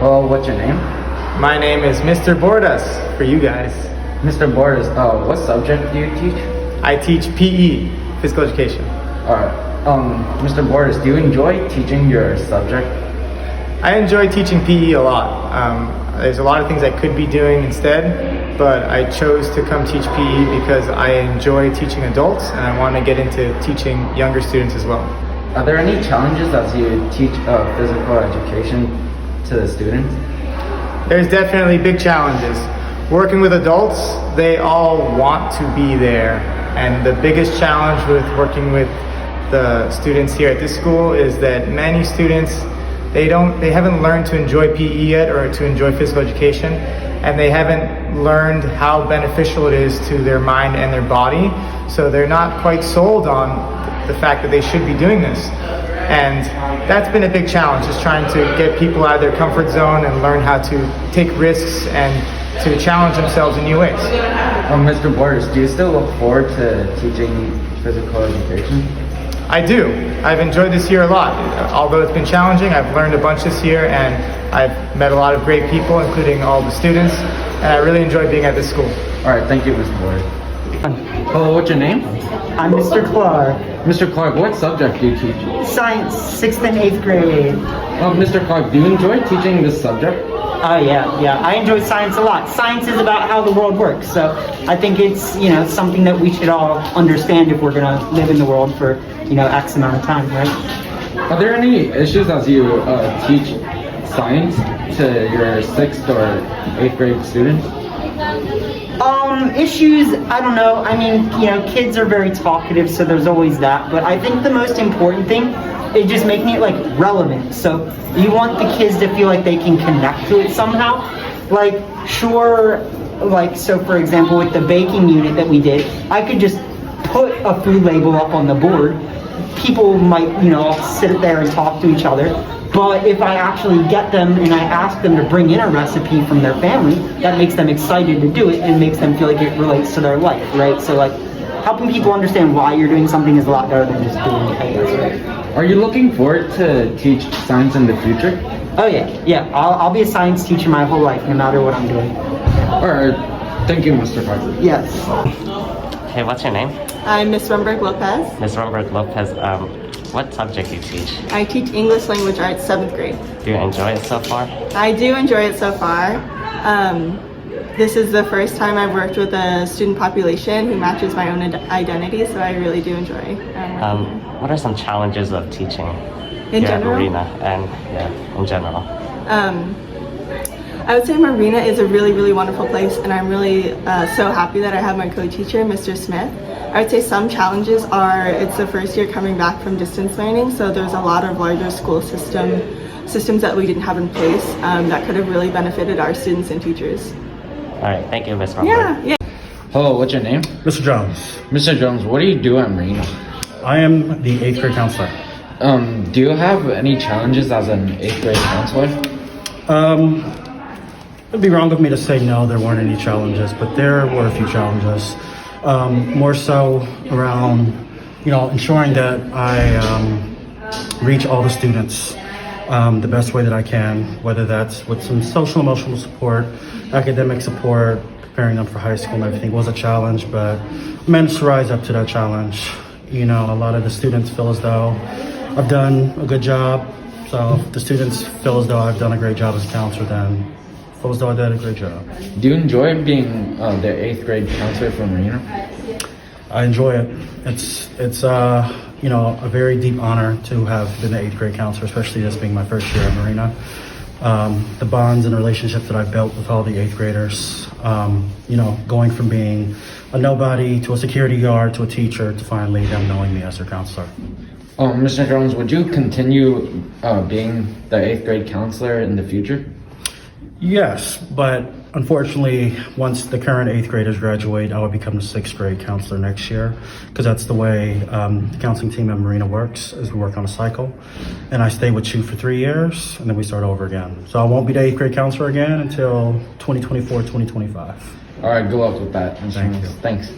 Oh, what's your name? My name is Mr. Bordas for you guys. Mr. Borders, what subject do you teach? I teach PE, physical education. Mr. Borders, do you enjoy teaching your subject? I enjoy teaching PE a lot. There's a lot of things I could be doing instead, but I chose to come teach PE because I enjoy teaching adults and I want to get into teaching younger students as well. Are there any challenges as you teach physical education to the students? There's definitely big challenges. Working with adults, they all want to be there. And the biggest challenge with working with the students here at this school is that many students, they haven't learned to enjoy PE yet or to enjoy physical education, and they haven't learned how beneficial it is to their mind and their body. So they're not quite sold on the fact that they should be doing this. And that's been a big challenge, is trying to get people out of their comfort zone and learn how to take risks and to challenge themselves in new ways. Mr. Borders, do you still look forward to teaching physical education? I do. I've enjoyed this year a lot. Although it's been challenging, I've learned a bunch this year and I've met a lot of great people, including all the students, and I really enjoy being at this school. All right, thank you, Mr. Borders. Hello, what's your name? I'm Mr. Clark. Mr. Clark, what subject do you teach? Science, 6th and 8th grade. Mr. Clark, do you enjoy teaching this subject? Oh yeah. I enjoy science a lot. Science is about how the world works, so I think it's, something that we should all understand if we're gonna live in the world for, X amount of time, right? Are there any issues as you teach science to your 6th or 8th grade students? Issues, I don't know. I mean, kids are very talkative, so there's always that. But I think the most important thing is just making it relevant. So you want the kids to feel like they can connect to it somehow. So for example, with the baking unit that we did, I could just put a food label up on the board. People might, sit there and talk to each other. But if I actually get them and I ask them to bring in a recipe from their family, that makes them excited to do it and makes them feel like it relates to their life, right? So helping people understand why you're doing something is a lot better than just doing it, I guess, right? Are you looking forward to teach science in the future? Oh yeah. I'll be a science teacher my whole life, no matter what I'm doing. All right, thank you, Mr. Clark. Yes. Hey, what's your name? I'm Miss Rumberg Lopez. Miss Rumberg Lopez. What subject do you teach? I teach English Language Arts 7th grade. Do you enjoy it so far? I do enjoy it so far. This is the first time I've worked with a student population who matches my own identity, so I really do enjoy. What are some challenges of teaching In here general? at Marina and in general? I would say Marina is a really, really wonderful place, and I'm really so happy that I have my co-teacher, Mr. Smith. I would say some challenges are it's the first year coming back from distance learning, so there's a lot of larger school systems that we didn't have in place that could have really benefited our students and teachers. All right, thank you, Miss Rumberg. Yeah. Hello, what's your name? Mr. Jones. Mr. Jones, what do you do at Marina? I am the 8th grade counselor. Do you have any challenges as an 8th grade counselor? It'd be wrong of me to say no, there weren't any challenges, but there were a few challenges. More so around, ensuring that I reach all the students the best way that I can, whether that's with some social emotional support, academic support, preparing them for high school and everything was a challenge, but I managed to rise up to that challenge. A lot of the students feel as though I've done a good job. So if the students feel as though I've done a great job as a counselor, then feel as though I did a great job. Do you enjoy being the 8th grade counselor for Marina? I enjoy it. It's a very deep honor to have been the 8th grade counselor, especially this being my first year at Marina. The bonds and relationships that I've built with all the 8th graders, going from being a nobody to a security guard to a teacher to finally them knowing me as their counselor. Mr. Jones, would you continue being the 8th grade counselor in the future? Yes, but unfortunately, once the current 8th graders graduate, I will become the 6th grade counselor next year, because that's the way the counseling team at Marina works, is we work on a cycle. And I stay with you for 3 years, and then we start over again. So I won't be the 8th grade counselor again until 2024, 2025. All right, good luck with that. Thank you. Thanks.